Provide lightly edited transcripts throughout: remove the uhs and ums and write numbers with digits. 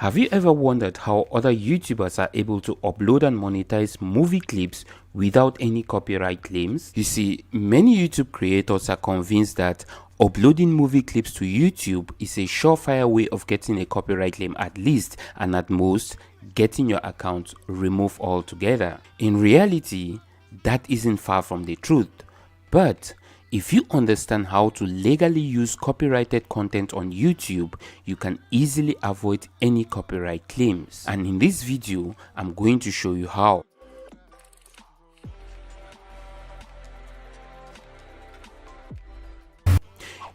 Have you ever wondered how other YouTubers are able to upload and monetize movie clips without any copyright claims? You see, many YouTube creators are convinced that uploading movie clips to YouTube is a surefire way of getting a copyright claim at least, and at most, getting your account removed altogether. In reality, that isn't far from the truth. But if you understand how to legally use copyrighted content on YouTube, you can easily avoid any copyright claims. And in this video, I'm going to show you how.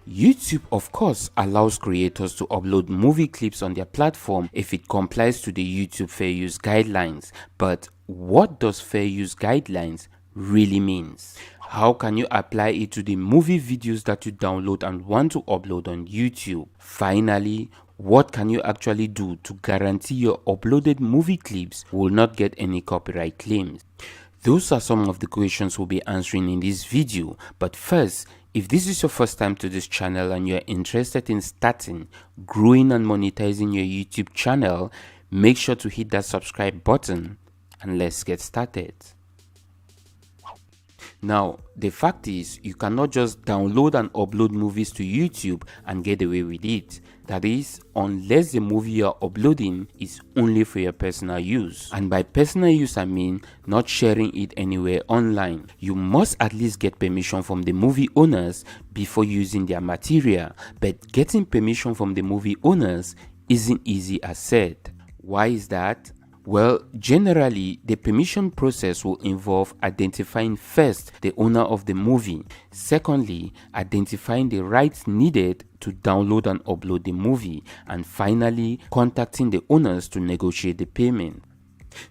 YouTube, of course, allows creators to upload movie clips on their platform if it complies to the YouTube Fair Use Guidelines. But what does Fair Use Guidelines really means? How can you apply it to the movie videos that you download and want to upload on YouTube? Finally, what can you actually do to guarantee your uploaded movie clips will not get any copyright claims? Those are some of the questions we'll be answering in this video. But first, if this is your first time to this channel and you're interested in starting, growing and monetizing your YouTube channel, make sure to hit that subscribe button and let's get started. Now, the fact is, you cannot just download and upload movies to YouTube and get away with it. That is, unless the movie you're uploading is only for your personal use. And by personal use, I mean not sharing it anywhere online. You must at least get permission from the movie owners before using their material. But getting permission from the movie owners isn't easy as said. Why is that? Well, generally, the permission process will involve identifying first the owner of the movie, secondly, identifying the rights needed to download and upload the movie, and finally, contacting the owners to negotiate the payment.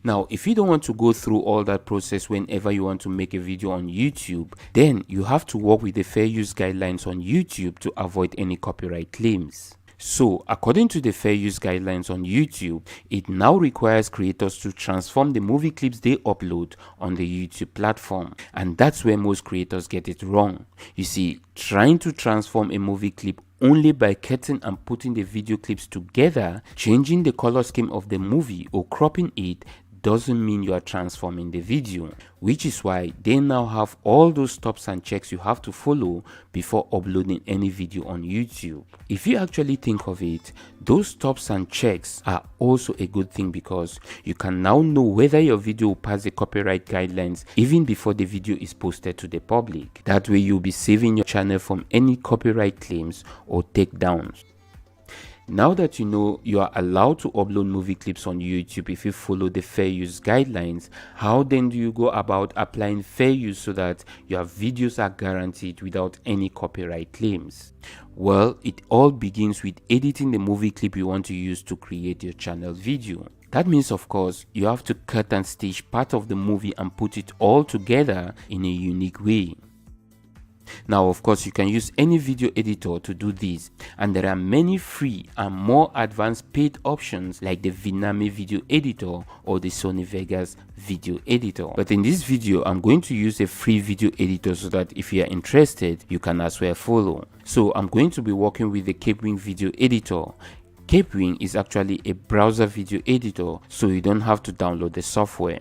Now, if you don't want to go through all that process whenever you want to make a video on YouTube, then you have to work with the Fair Use Guidelines on YouTube to avoid any copyright claims. So, according to the Fair Use Guidelines on YouTube, it now requires creators to transform the movie clips they upload on the YouTube platform. And that's where most creators get it wrong. You see, trying to transform a movie clip only by cutting and putting the video clips together, changing the color scheme of the movie or cropping it doesn't mean you are transforming the video, which is why they now have all those stops and checks you have to follow before uploading any video on YouTube. If you actually think of it, those stops and checks are also a good thing because you can now know whether your video will pass the copyright guidelines even before the video is posted to the public. That way you'll be saving your channel from any copyright claims or takedowns. Now that you know you are allowed to upload movie clips on YouTube if you follow the Fair Use Guidelines, how then do you go about applying fair use so that your videos are guaranteed without any copyright claims? Well, it all begins with editing the movie clip you want to use to create your channel video. That means, of course, you have to cut and stitch part of the movie and put it all together in a unique way. Now, of course, you can use any video editor to do this, and there are many free and more advanced paid options like the Viname video editor or the Sony Vegas video editor. But in this video, I'm going to use a free video editor so that if you are interested, you can as well follow. So I'm going to be working with the Capewing video editor. Capewing is actually a browser video editor, so you don't have to download the software.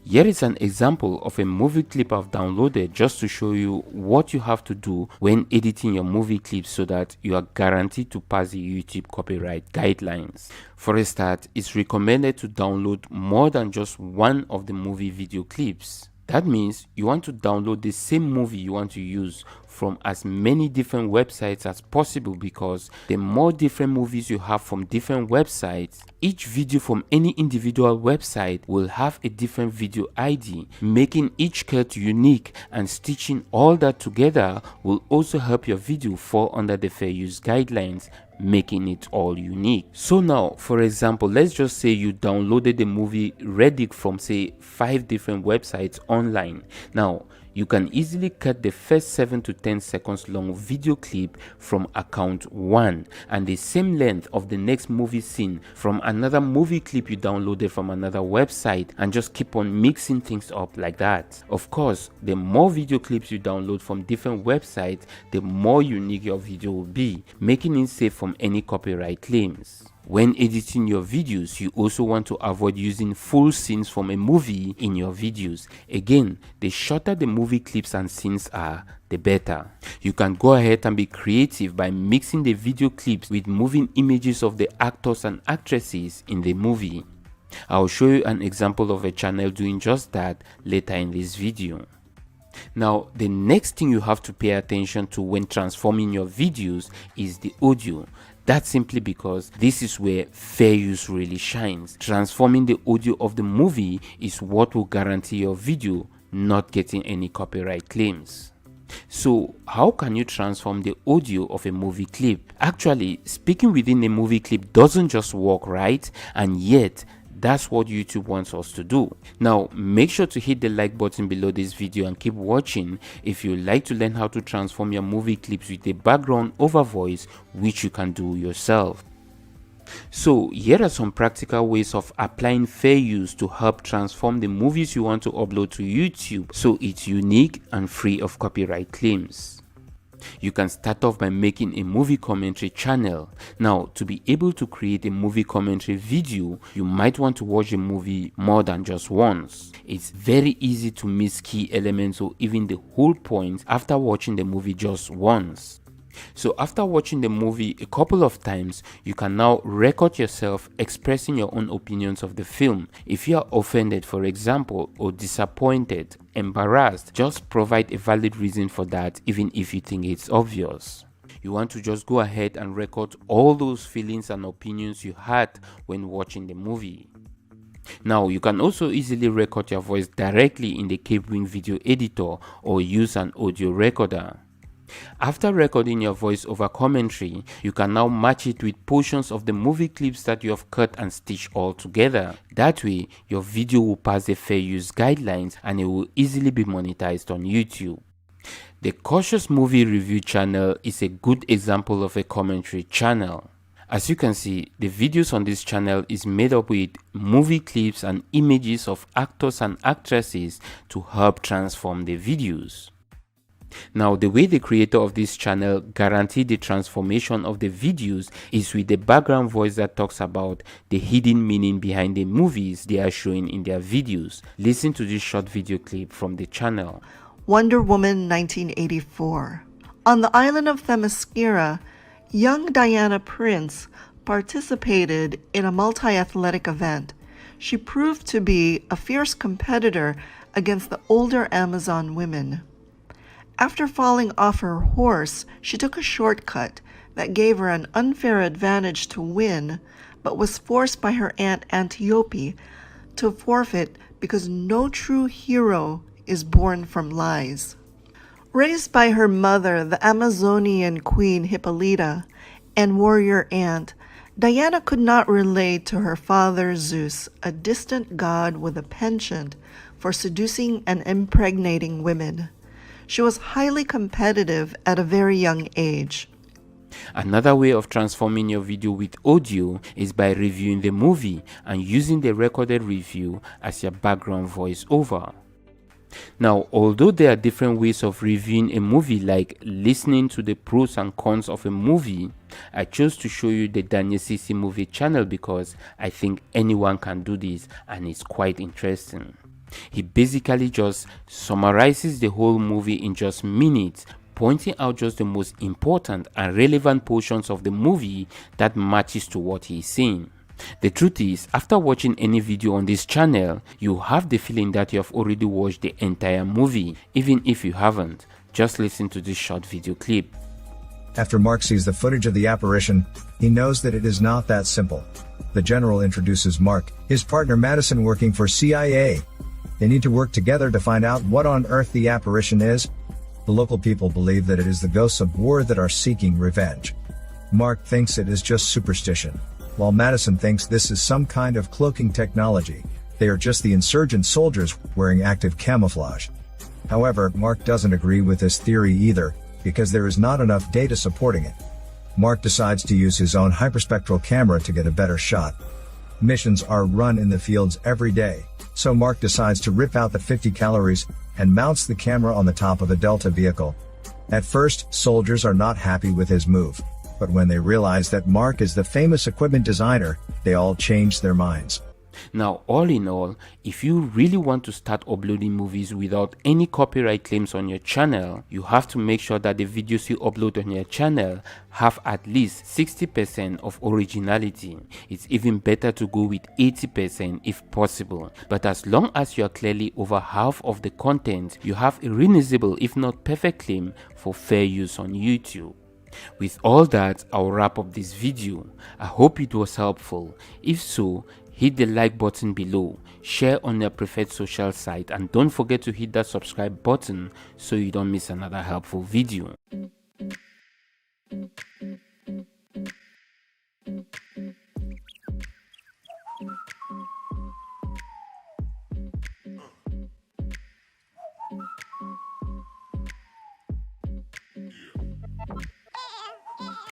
Here is an example of a movie clip I've downloaded just to show you what you have to do when editing your movie clips so that you are guaranteed to pass the YouTube copyright guidelines. For a start, it's recommended to download more than just one of the movie video clips. That means you want to download the same movie you want to use from as many different websites as possible, because the more different movies you have from different websites, each video from any individual website will have a different video ID, making each cut unique, and stitching all that together will also help your video fall under the Fair Use Guidelines, making it all unique. So now, for example, let's just say you downloaded the movie Reddick from say 5 different websites online. Now, you can easily cut the first 7 to 10 seconds long video clip from account 1 and the same length of the next movie scene from another movie clip you downloaded from another website, and just keep on mixing things up like that. Of course, the more video clips you download from different websites, the more unique your video will be, making it safe from any copyright claims. When editing your videos, you also want to avoid using full scenes from a movie in your videos. Again, the shorter the movie clips and scenes are, the better. You can go ahead and be creative by mixing the video clips with moving images of the actors and actresses in the movie. I'll show you an example of a channel doing just that later in this video. Now, the next thing you have to pay attention to when transforming your videos is the audio. That's simply because this is where fair use really shines. Transforming the audio of the movie is what will guarantee your video not getting any copyright claims. So, how can you transform the audio of a movie clip? Actually, speaking within a movie clip doesn't just work, right? And yet, that's what YouTube wants us to do. Now, make sure to hit the like button below this video and keep watching if you like to learn how to transform your movie clips with a background over voice, which you can do yourself. So, here are some practical ways of applying fair use to help transform the movies you want to upload to YouTube so it's unique and free of copyright claims. You can start off by making a movie commentary channel. Now, to be able to create a movie commentary video, you might want to watch the movie more than just once. It's very easy to miss key elements or even the whole point after watching the movie just once. So after watching the movie a couple of times, you can now record yourself expressing your own opinions of the film. If you are offended, for example, or disappointed, embarrassed, just provide a valid reason for that, even if you think it's obvious. You want to just go ahead and record all those feelings and opinions you had when watching the movie. Now, you can also easily record your voice directly in the Capewing video editor or use an audio recorder. After recording your voice over commentary, you can now match it with portions of the movie clips that you have cut and stitched all together. That way, your video will pass the fair use guidelines and it will easily be monetized on YouTube. The Cautious Movie Review channel is a good example of a commentary channel. As you can see, the videos on this channel is made up with movie clips and images of actors and actresses to help transform the videos. Now, the way the creator of this channel guaranteed the transformation of the videos is with the background voice that talks about the hidden meaning behind the movies they are showing in their videos. Listen to this short video clip from the channel. Wonder Woman 1984. On the island of Themyscira, young Diana Prince participated in a multi-athletic event. She proved to be a fierce competitor against the older Amazon women. After falling off her horse, she took a shortcut that gave her an unfair advantage to win, but was forced by her aunt Antiope to forfeit because no true hero is born from lies. Raised by her mother, the Amazonian queen Hippolyta, and warrior aunt, Diana could not relate to her father Zeus, a distant god with a penchant for seducing and impregnating women. She was highly competitive at a very young age. Another way of transforming your video with audio is by reviewing the movie and using the recorded review as your background voiceover. Now, although there are different ways of reviewing a movie, like listening to the pros and cons of a movie, I chose to show you the Daniel CC Movie channel because I think anyone can do this and it's quite interesting. He basically just summarizes the whole movie in just minutes, pointing out just the most important and relevant portions of the movie that matches to what he's saying. The truth is, after watching any video on this channel, you have the feeling that you have already watched the entire movie. Even if you haven't, just listen to this short video clip. After Mark sees the footage of the apparition, he knows that it is not that simple. The general introduces Mark, his partner Madison working for CIA. They need to work together to find out what on earth the apparition is. The local people believe that it is the ghosts of war that are seeking revenge. Mark thinks it is just superstition, while Madison thinks this is some kind of cloaking technology. They are just the insurgent soldiers wearing active camouflage. However, Mark doesn't agree with this theory either, because there is not enough data supporting it. Mark decides to use his own hyperspectral camera to get a better shot. Missions are run in the fields every day, so Mark decides to rip out the 50 calories and mounts the camera on the top of a Delta vehicle. At first, soldiers are not happy with his move, But when they realize that Mark is the famous equipment designer, they all change their minds. Now, all in all, if you really want to start uploading movies without any copyright claims on your channel, you have to make sure that the videos you upload on your channel have at least 60% of originality. It's even better to go with 80% if possible. But as long as you are clearly over half of the content, you have a reasonable if not perfect claim for fair use on YouTube. With all that, I'll wrap up this video. I hope it was helpful. If so, hit the like button below, share on your preferred social site, and don't forget to hit that subscribe button so you don't miss another helpful video.